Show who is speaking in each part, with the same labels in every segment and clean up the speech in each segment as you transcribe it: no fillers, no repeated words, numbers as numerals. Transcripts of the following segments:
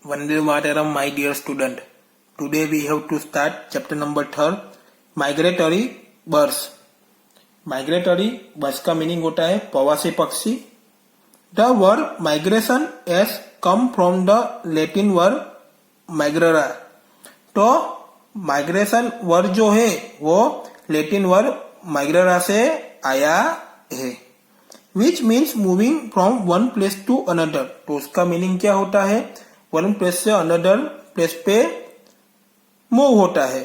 Speaker 1: Vande Mataram, my dear student. Today we have to start chapter number 3, migratory birds. Migratory birds का meaning होता है प्रवासी पक्षी. The word migration has come from the Latin word migrare. तो migration word जो है वो Latin word माइग्रेरा से आया है, which means moving from one place to another. तो उसका मीनिंग क्या होता है? वन प्लेस से अनदर प्लेस पे मूव होता है.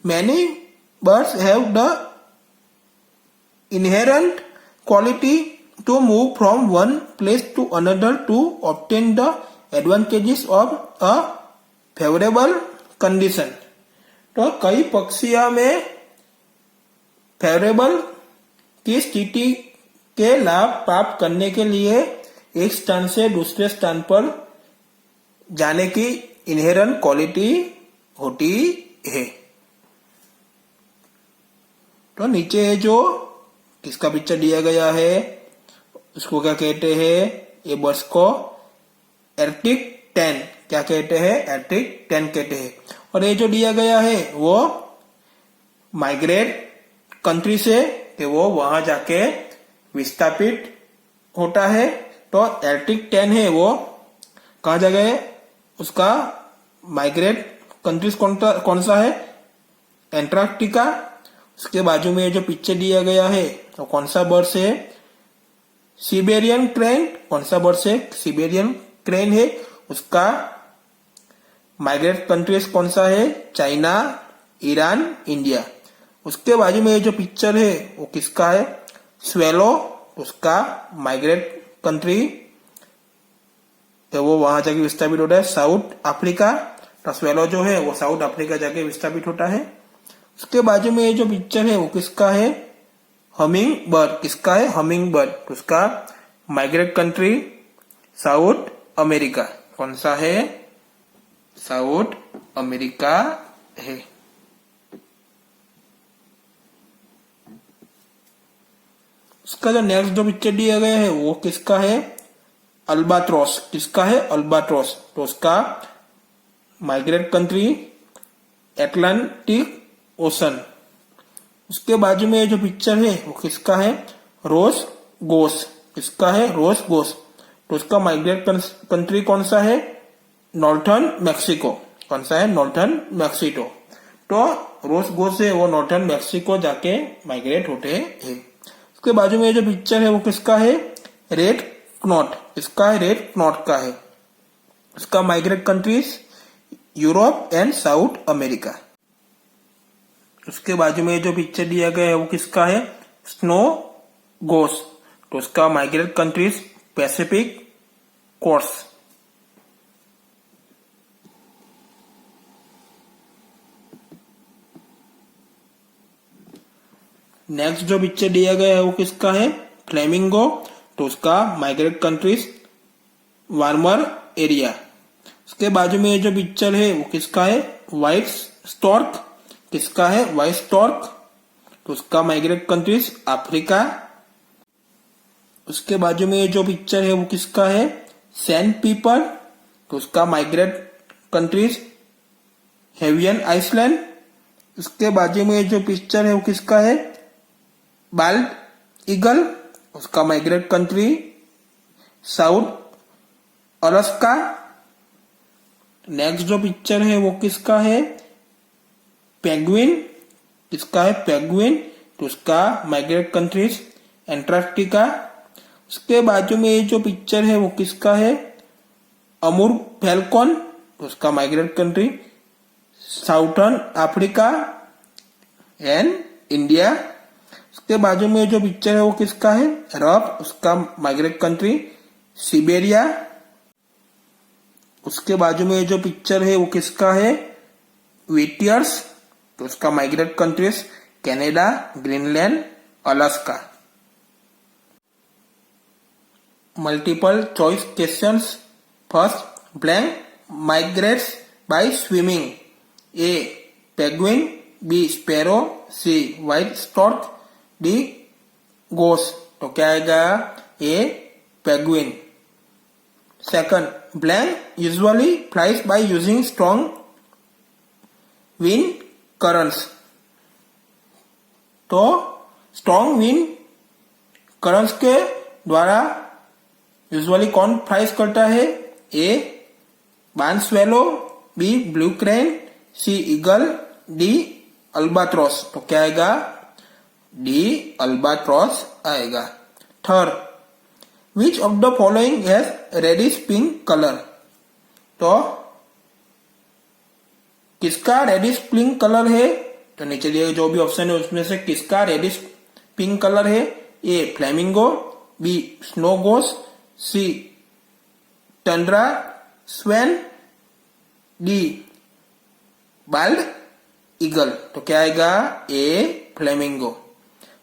Speaker 1: Many birds have the inherent quality to move from one place to another to obtain the advantages of a favourable condition. तो कई पक्षियों में फेवरेबल की स्थिति के लाभ प्राप्त करने के लिए एक स्थान से दूसरे स्थान पर जाने की इनहेरेंट क्वालिटी होती है. तो नीचे है जो किसका पिक्चर दिया गया है, उसको क्या कहते हैं? ये बर्ड्स को आर्कटिक टेन क्या कहते हैं? आर्कटिक टेन कहते हैं. और ये जो दिया गया है वो माइग्रेट कंट्री से वो वहां जाके विस्थापित होता है. तो आर्कटिक टेन है वो कहा जगह है? उसका माइग्रेट कंट्रीज कौन सा है? एंटार्क्टिका. उसके बाजू में जो पिक्चर दिया गया है तो कौन सा बर्ड्स है? सिबेरियन क्रेन. कौन सा बर्ड्स है? सिबेरियन क्रेन है. उसका माइग्रेट कंट्रीज कौन सा है? China, Iran, India. उसके बाजू में जो पिक्चर है वो किसका है? स्वेलो. उसका माइग्रेट कंट्री तो वो वहां जाके विस्थापित होता है साउथ अफ्रीका. तो स्वेलो जो है वो साउथ अफ्रीका जाके विस्थापित होता है. उसके बाजू में जो पिक्चर है वो किसका है? Humming bird. किसका है? Humming bird. तो उसका माइग्रेट कंट्री साउथ अमेरिका. कौन सा है? साउथ अमेरिका है. उसका जो नेक्स्ट जो पिक्चर दिया गया है वो किसका है? अल्बाट्रोस. किसका है? अल्बाट्रोस. तो उसका माइग्रेट कंट्री एटलांटिक ओशन. उसके बाजू में जो पिक्चर है वो किसका है? रोज गोस. किसका है? रोज गोस. तो उसका माइग्रेट कंट्री कौन सा है? Northern Mexico. कौन सा है? Northern Mexico. तो रोज गोस है वो नॉर्थर्न मैक्सिको जाके माइग्रेट होते हैं. उसके बाजू में जो पिक्चर है वो किसका है? रेड क्नॉट. इसका है? रेड क्नॉट का है. उसका migrate countries Europe and south America. उसके बाजू में जो पिक्चर दिया गया है वो किसका है? स्नो गोस. तो उसका migrate countries Pacific course. Next जो पिक्चर दिया गया है वो किसका है? फ्लेमिंगो. तो उसका माइग्रेट कंट्रीज वार्मर एरिया. उसके बाजू में जो पिक्चर है वो किसका है? White stork. किसका है? White stork. तो उसका माइग्रेट कंट्रीज अफ्रीका. उसके बाजू में जो पिक्चर है वो किसका है? सैंड पीपर. तो उसका माइग्रेट कंट्रीज हेवियन आइसलैंड. उसके बाजू में जो पिक्चर है वो किसका है? Bald eagle. उसका migrate country south Alaska. Next जो पिक्चर है वो किसका है? पेंगुइन. किसका है? पेंगुइन. तो उसका माइग्रेट कंट्रीज एंटार्क्टिका. उसके बाजू में जो पिक्चर है वो किसका है? अमूर फैल्कॉन. तो उसका migrate country southern Africa and India. उसके बाजू में जो पिक्चर है वो किसका है? रफ. उसका माइग्रेट कंट्री सिबेरिया. उसके बाजू में जो पिक्चर है वो किसका है? विटियर्स. तो उसका migrate countries Canada, Greenland, Alaska. Multiple choice questions. First, blank migrates by swimming. A penguin, B sparrow, C white stork, D goose. तो क्या आएगा? A penguin. Second, blank usually flies by using strong wind currents. तो strong wind currents के द्वारा usually कौन flies करता है? A barn swallow, B blue crane, C eagle, D albatross. तो क्या आएगा? डी अल्बाट्रॉस आएगा। Third, which of the following has reddish pink colour? तो किसका रेडिश पिंक कलर है? तो नीचे दिए जो भी ऑप्शन है उसमें से किसका रेडिश पिंक कलर है? A flamingo, B snow goose, C tundra swan, D bald eagle. तो क्या आएगा? A flamingo.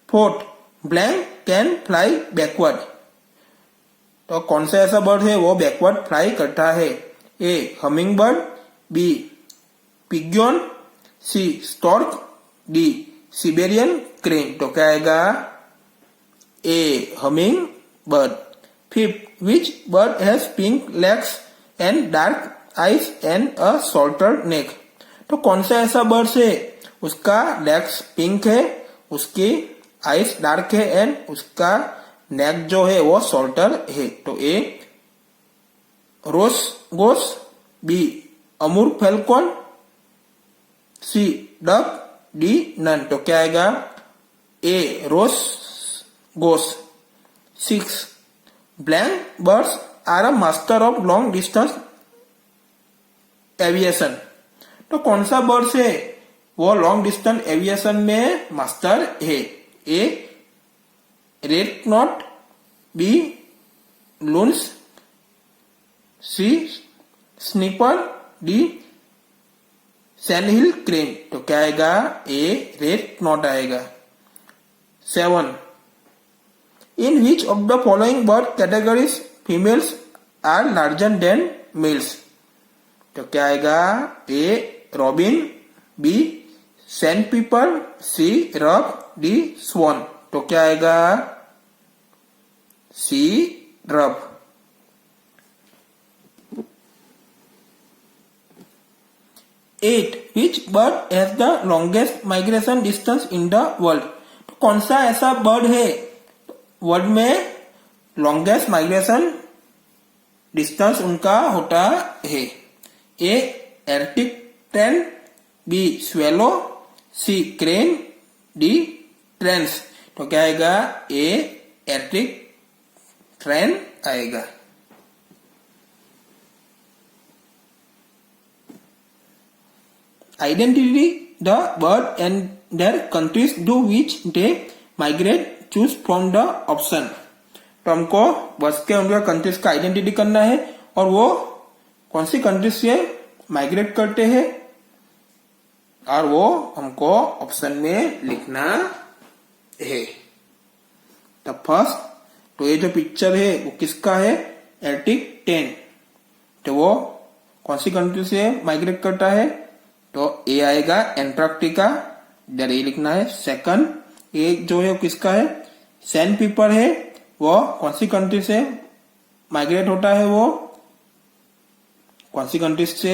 Speaker 1: Fourth, blank can fly backward. तो कौन सा ऐसा बर्ड है वो बैकवर्ड फ्लाई करता है? A hummingbird, B pigeon, C stork, D Siberian crane. तो क्या आएगा? A hummingbird. Fifth, which bird has pink legs and dark eyes and a shorter neck. तो कौन सा ऐसा बर्ड है उसका लेग्स पिंक है, उसकी आईज डार्क है एंड उसका नेक जो है वो शॉर्टर है? तो A Ross goose, B Amur falcon, C duck, D nun. तो क्या आएगा? A Ross goose. 6, blank birds are a master of long distance aviation. तो कौन सा बर्ड्स है वो लॉन्ग डिस्टेंस एविएशन में मास्टर है? A red knot, B loons, C sniper, D sandhill crane. तो क्या आएगा? ए रेड नॉट आएगा। 7, in which of the following bird categories females are larger than males? तो क्या आएगा? ए रॉबिन, बी सैंड पीपर, सी रब, डी स्वॉन। तो क्या आएगा? C ruff. 8, which bird has the longest migration distance in the world? तो कौन सा ऐसा बर्ड है वर्ल्ड में लॉन्गेस्ट माइग्रेशन डिस्टेंस उनका होता है? ए एर्टिक ट्रेन, बी स्वेलो, सी क्रेन, डी ट्रेंस। तो क्या आएगा? ए एर्टिक ट्रेन आएगा। Identity the bird and there countries do which they migrate, choose from the option. तो हमको बर्ड्स के उनका कंट्रीज का आइडेंटिटी करना है और वो कौन सी कंट्रीज से माइग्रेट करते हैं और वो हमको ऑप्शन में लिखना है। तो फर्स्ट, तो ये जो पिक्चर है वो किसका है? एर्टिक टेन। तो वो कौन सी कंट्री से माइग्रेट करता है? तो ए आएगा एंटार्क्टिका, इधर ए लिखना है। सेकंड, ए जो है वो किसका है? सैंड पीपर है, वो कौन सी कंट्री से माइग्रेट होता है? वो कौन सी कंट्री से?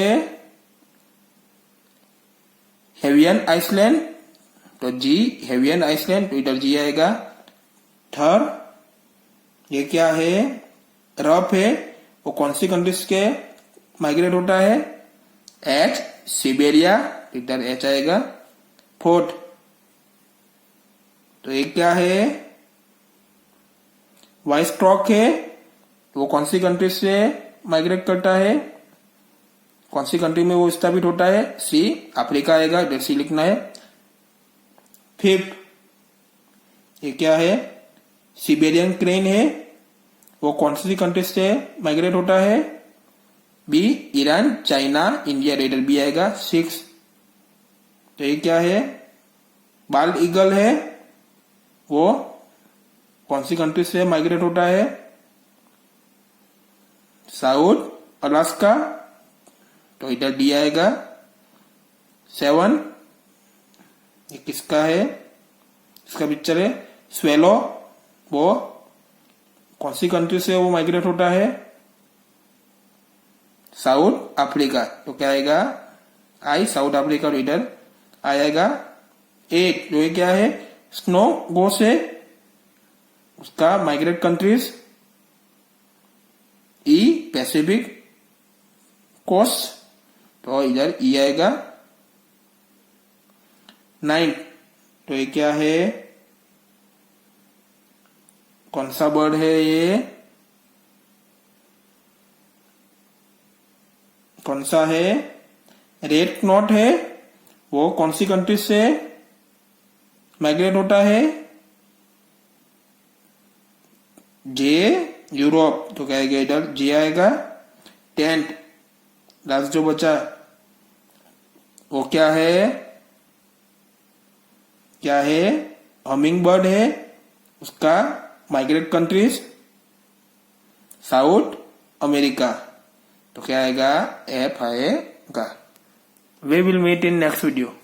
Speaker 1: हेवियन आइसलैंड। तो जी हेवियन आइसलैंड, तो इधर जी आएगा। थर्ड, ये क्या है? रफ है, वो कौन सी कंट्रीज के माइग्रेट होता है? एच सिबेरिया, इधर एच आएगा। फोर्थ, तो ये क्या है? वाइस्ट्रॉक है, वो कौन सी कंट्री से माइग्रेट करता है? कौन सी कंट्री में वो स्थापित होता है? सी अफ्रीका आएगा, इधर सी लिखना है। फिफ्थ, ये क्या है? सिबेरियन क्रेन है, वो कौन सी कंट्री से माइग्रेट होता है? बी ईरान, चाइना, इंडिया, इधर बी आएगा। 6, तो ये क्या है? बाल्ड ईगल है, वो कौन सी कंट्री से माइग्रेट होता है? साउथ अलास्का, तो इधर डी आएगा। 7, ये किसका है? इसका पिक्चर है। स्वेलो, वो कौन सी कंट्री से वो माइग्रेट होता है? South Africa. तो क्या आएगा? आई साउथ अफ्रीका तो इधर आएगा 8। तो ये क्या है? स्नो गोस है, उसका माइग्रेट कंट्रीज ई पैसिफिक कोस्ट, तो इधर ई आएगा 9। तो ये क्या है? कौन सा बर्ड है ये? कौन सा है? रेड नॉट है, वो कौन सी कंट्री से माइग्रेट होता है? जे यूरोप। तो क्या आएगा इधर? जे आएगा 10। लास्ट जो बचा वो क्या है? क्या है? हमिंग बर्ड है, उसका माइग्रेट कंट्रीज साउथ अमेरिका। तो क्या आएगा? एफ आएगा। We will meet in next video.